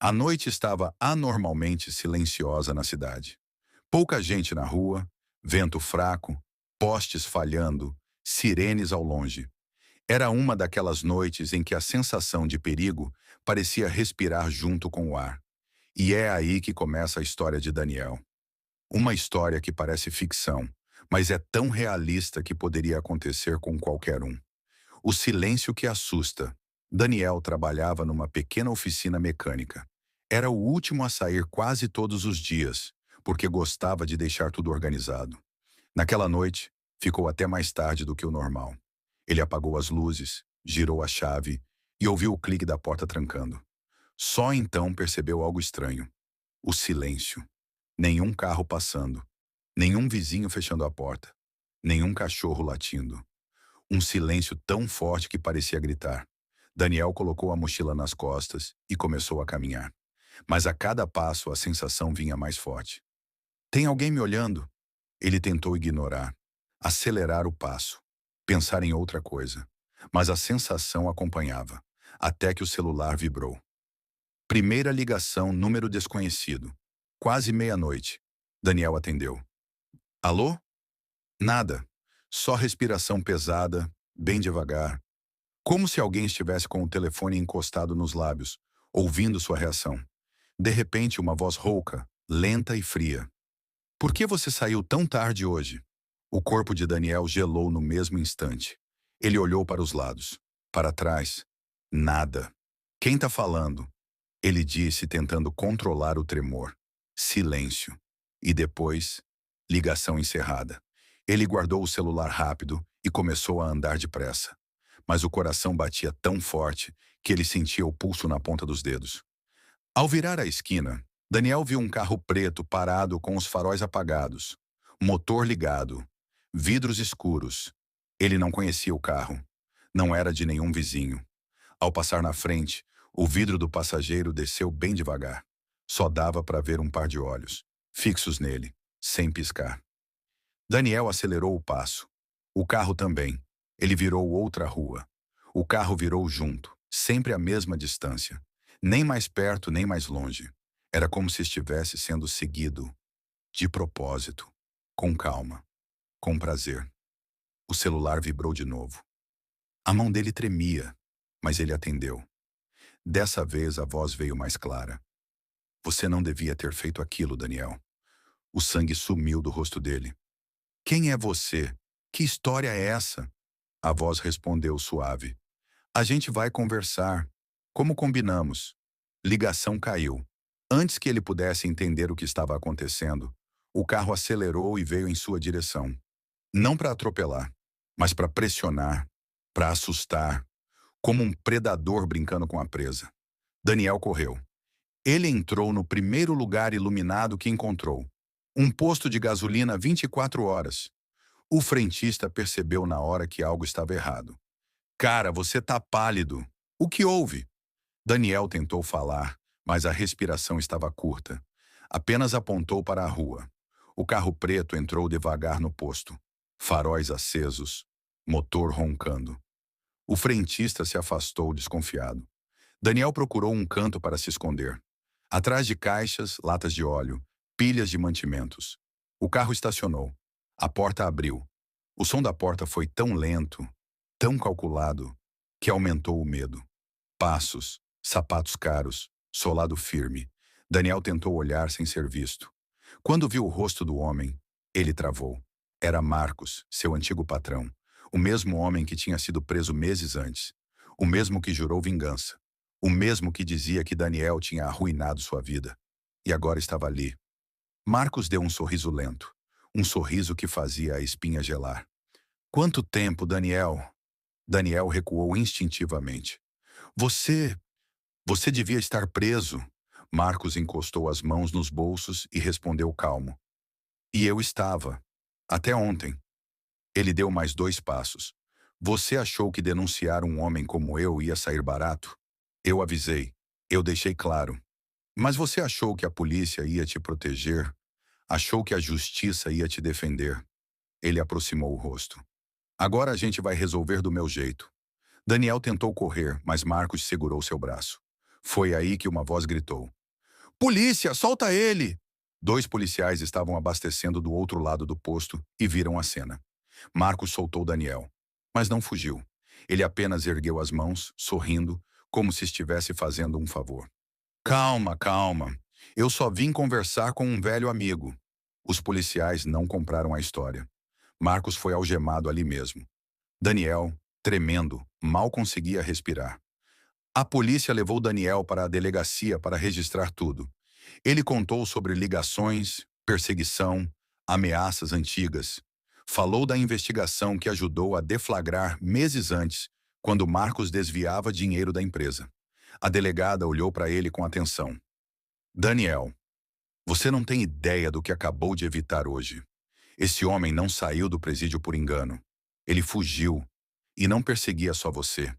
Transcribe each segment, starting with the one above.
A noite estava anormalmente silenciosa na cidade. Pouca gente na rua, vento fraco, postes falhando, sirenes ao longe. Era uma daquelas noites em que a sensação de perigo parecia respirar junto com o ar. E é aí que começa a história de Daniel. Uma história que parece ficção, mas é tão realista que poderia acontecer com qualquer um. O silêncio que assusta. Daniel trabalhava numa pequena oficina mecânica. Era o último a sair quase todos os dias, porque gostava de deixar tudo organizado. Naquela noite, ficou até mais tarde do que o normal. Ele apagou as luzes, girou a chave e ouviu o clique da porta trancando. Só então percebeu algo estranho. O silêncio. Nenhum carro passando. Nenhum vizinho fechando a porta. Nenhum cachorro latindo. Um silêncio tão forte que parecia gritar. Daniel colocou a mochila nas costas e começou a caminhar. Mas a cada passo a sensação vinha mais forte. Tem alguém me olhando? Ele tentou ignorar, acelerar o passo, pensar em outra coisa. Mas a sensação acompanhava, até que o celular vibrou. Primeira ligação, número desconhecido. Quase meia-noite. Daniel atendeu. Alô? Nada. Só respiração pesada, bem devagar. Como se alguém estivesse com o telefone encostado nos lábios, ouvindo sua reação. De repente, uma voz rouca, lenta e fria. Por que você saiu tão tarde hoje? O corpo de Daniel gelou no mesmo instante. Ele olhou para os lados. Para trás. Nada. Quem tá falando? Ele disse, tentando controlar o tremor. Silêncio. E depois, ligação encerrada. Ele guardou o celular rápido e começou a andar depressa. Mas o coração batia tão forte que ele sentia o pulso na ponta dos dedos. Ao virar a esquina, Daniel viu um carro preto parado com os faróis apagados, motor ligado, vidros escuros. Ele não conhecia o carro. Não era de nenhum vizinho. Ao passar na frente, o vidro do passageiro desceu bem devagar. Só dava para ver um par de olhos, fixos nele, sem piscar. Daniel acelerou o passo. O carro também. Ele virou outra rua. O carro virou junto, sempre a mesma distância. Nem mais perto, nem mais longe. Era como se estivesse sendo seguido, de propósito, com calma, com prazer. O celular vibrou de novo. A mão dele tremia, mas ele atendeu. Dessa vez a voz veio mais clara. Você não devia ter feito aquilo, Daniel. O sangue sumiu do rosto dele. Quem é você? Que história é essa? A voz respondeu suave. A gente vai conversar, como combinamos. Ligação caiu. Antes que ele pudesse entender o que estava acontecendo, o carro acelerou e veio em sua direção. Não para atropelar, mas para pressionar, para assustar, como um predador brincando com a presa. Daniel correu. Ele entrou no primeiro lugar iluminado que encontrou. Um posto de gasolina 24 horas. O frentista percebeu na hora que algo estava errado. Cara, você tá pálido. O que houve? Daniel tentou falar, mas a respiração estava curta. Apenas apontou para a rua. O carro preto entrou devagar no posto. Faróis acesos, motor roncando. O frentista se afastou desconfiado. Daniel procurou um canto para se esconder. Atrás de caixas, latas de óleo, pilhas de mantimentos. O carro estacionou. A porta abriu. O som da porta foi tão lento, tão calculado, que aumentou o medo. Passos, sapatos caros, solado firme. Daniel tentou olhar sem ser visto. Quando viu o rosto do homem, ele travou. Era Marcos, seu antigo patrão. O mesmo homem que tinha sido preso meses antes. O mesmo que jurou vingança. O mesmo que dizia que Daniel tinha arruinado sua vida. E agora estava ali. Marcos deu um sorriso lento. Um sorriso que fazia a espinha gelar. Quanto tempo, Daniel? Daniel recuou instintivamente. Você... Você devia estar preso. Marcos encostou as mãos nos bolsos e respondeu calmo. E eu estava. Até ontem. Ele deu mais 2 passos. Você achou que denunciar um homem como eu ia sair barato? Eu avisei. Eu deixei claro. Mas você achou que a polícia ia te proteger? Achou que a justiça ia te defender? Ele aproximou o rosto. Agora a gente vai resolver do meu jeito. Daniel tentou correr, mas Marcos segurou seu braço. Foi aí que uma voz gritou: Polícia, solta ele! Dois policiais estavam abastecendo do outro lado do posto e viram a cena. Marcos soltou Daniel, mas não fugiu. Ele apenas ergueu as mãos, sorrindo, como se estivesse fazendo um favor. Calma, calma. Eu só vim conversar com um velho amigo. Os policiais não compraram a história. Marcos foi algemado ali mesmo. Daniel, tremendo, mal conseguia respirar. A polícia levou Daniel para a delegacia para registrar tudo. Ele contou sobre ligações, perseguição, ameaças antigas. Falou da investigação que ajudou a deflagrar meses antes, quando Marcos desviava dinheiro da empresa. A delegada olhou para ele com atenção. Daniel, você não tem ideia do que acabou de evitar hoje. Esse homem não saiu do presídio por engano. Ele fugiu. E não perseguia só você.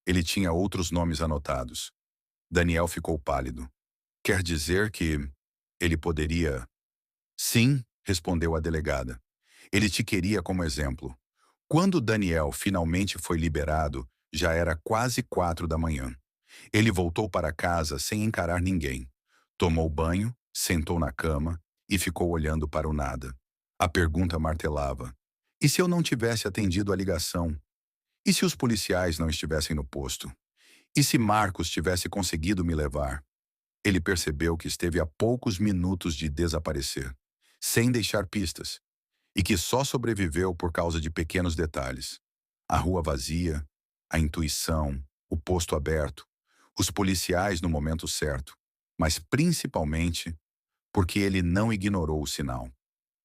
Ele tinha outros nomes anotados. Daniel ficou pálido. Quer dizer que ele poderia... Sim, respondeu a delegada. Ele te queria como exemplo. Quando Daniel finalmente foi liberado, já era quase 4 da manhã. Ele voltou para casa sem encarar ninguém. Tomou banho, sentou na cama e ficou olhando para o nada. A pergunta martelava. E se eu não tivesse atendido a ligação? E se os policiais não estivessem no posto? E se Marcos tivesse conseguido me levar? Ele percebeu que esteve a poucos minutos de desaparecer, sem deixar pistas, e que só sobreviveu por causa de pequenos detalhes. A rua vazia, a intuição, o posto aberto, os policiais no momento certo, mas principalmente porque ele não ignorou o sinal.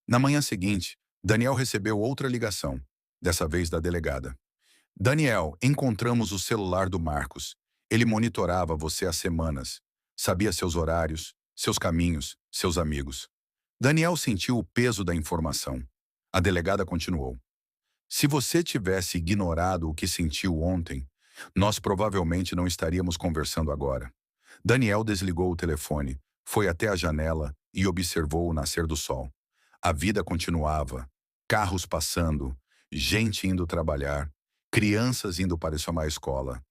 Na manhã seguinte, Daniel recebeu outra ligação, dessa vez da delegada. Daniel, encontramos o celular do Marcos. Ele monitorava você há semanas. Sabia seus horários, seus caminhos, seus amigos. Daniel sentiu o peso da informação. A delegada continuou. Se você tivesse ignorado o que sentiu ontem, nós provavelmente não estaríamos conversando agora. Daniel desligou o telefone, foi até a janela e observou o nascer do sol. A vida continuava, carros passando, gente indo trabalhar, crianças indo para a escola.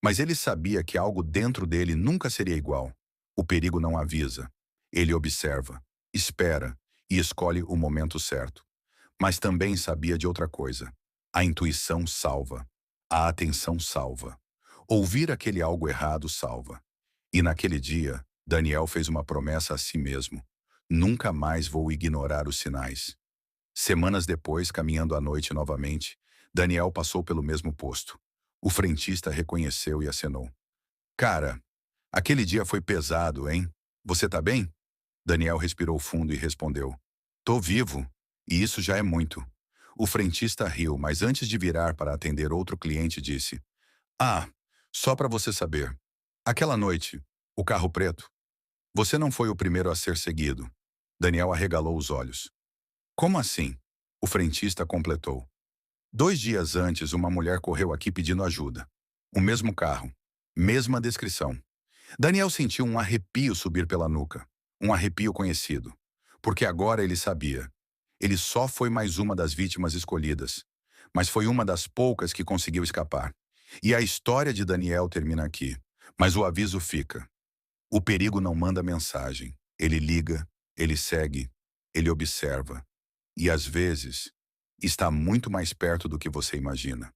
Mas ele sabia que algo dentro dele nunca seria igual. O perigo não avisa. Ele observa, espera e escolhe o momento certo. Mas também sabia de outra coisa. A intuição salva. A atenção salva. Ouvir aquele algo errado salva. E naquele dia, Daniel fez uma promessa a si mesmo. Nunca mais vou ignorar os sinais. Semanas depois, caminhando à noite novamente, Daniel passou pelo mesmo posto. O frentista reconheceu e acenou. Cara, aquele dia foi pesado, hein? Você tá bem? Daniel respirou fundo e respondeu. Tô vivo, e isso já é muito. O frentista riu, mas antes de virar para atender outro cliente disse. Ah, só para você saber. Aquela noite, o carro preto. Você não foi o primeiro a ser seguido. Daniel arregalou os olhos. Como assim? O frentista completou. 2 dias antes, uma mulher correu aqui pedindo ajuda. O mesmo carro. Mesma descrição. Daniel sentiu um arrepio subir pela nuca. Um arrepio conhecido. Porque agora ele sabia. Ele só foi mais uma das vítimas escolhidas. Mas foi uma das poucas que conseguiu escapar. E a história de Daniel termina aqui. Mas o aviso fica. O perigo não manda mensagem. Ele liga, ele segue, ele observa. E às vezes, está muito mais perto do que você imagina.